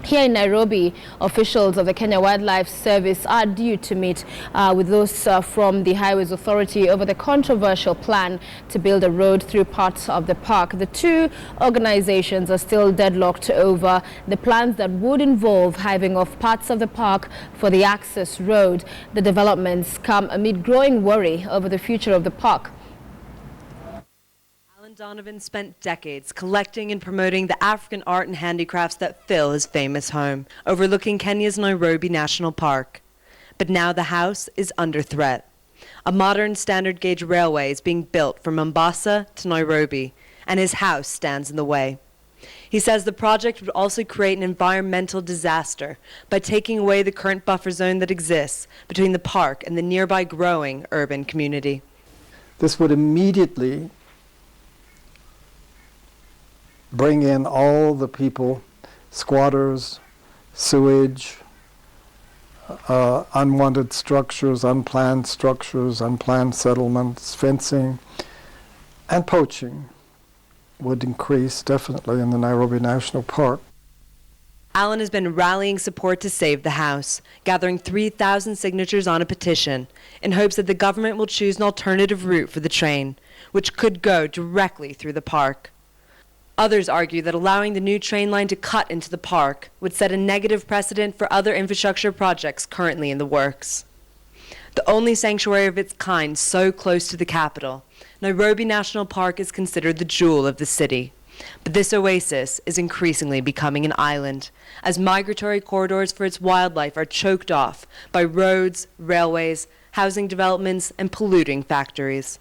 Here in Nairobi, officials of the Kenya Wildlife Service are due to meet with those from the Highways Authority over the controversial plan to build a road through parts of the park. The two organizations are still deadlocked over the plans that would involve hiving off parts of the park for the access road. The developments come amid growing worry over the future of the park. Donovan spent decades collecting and promoting the African art and handicrafts that fill his famous home, overlooking Kenya's Nairobi National Park. But now the house is under threat. A modern standard gauge railway is being built from Mombasa to Nairobi, and his house stands in the way. He says the project would also create an environmental disaster by taking away the current buffer zone that exists between the park and the nearby growing urban community. This would immediately bring in all the people, squatters, sewage, unwanted structures, unplanned settlements, fencing, and poaching would increase definitely in the Nairobi National Park. Alan has been rallying support to save the house, gathering 3,000 signatures on a petition in hopes that the government will choose an alternative route for the train, which could go directly through the park. Others argue that allowing the new train line to cut into the park would set a negative precedent for other infrastructure projects currently in the works. The only sanctuary of its kind so close to the capital, Nairobi National Park is considered the jewel of the city. But this oasis is increasingly becoming an island, as migratory corridors for its wildlife are choked off by roads, railways, housing developments, and polluting factories.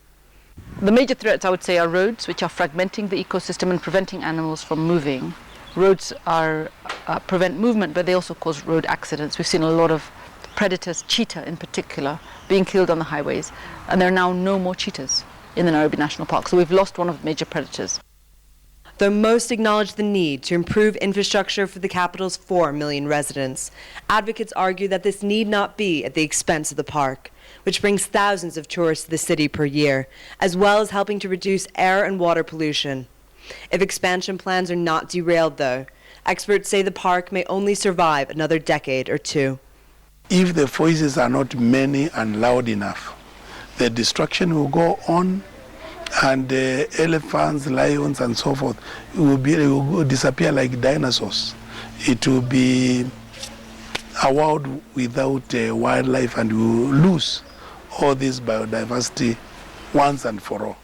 The major threats, I would say, are roads, which are fragmenting the ecosystem and preventing animals from moving. Roads prevent movement, but they also cause road accidents. We've seen a lot of predators, cheetah in particular, being killed on the highways, and there are now no more cheetahs in the Nairobi National Park, so we've lost one of the major predators. Though most acknowledge the need to improve infrastructure for the capital's 4 million residents, advocates argue that this need not be at the expense of the park, which brings thousands of tourists to the city per year, as well as helping to reduce air and water pollution. If expansion plans are not derailed, though, experts say the park may only survive another decade or two. If the voices are not many and loud enough, the destruction will go on, and the elephants, lions, and so forth will disappear like dinosaurs. It will be a world without wildlife, and we will lose all this biodiversity once and for all.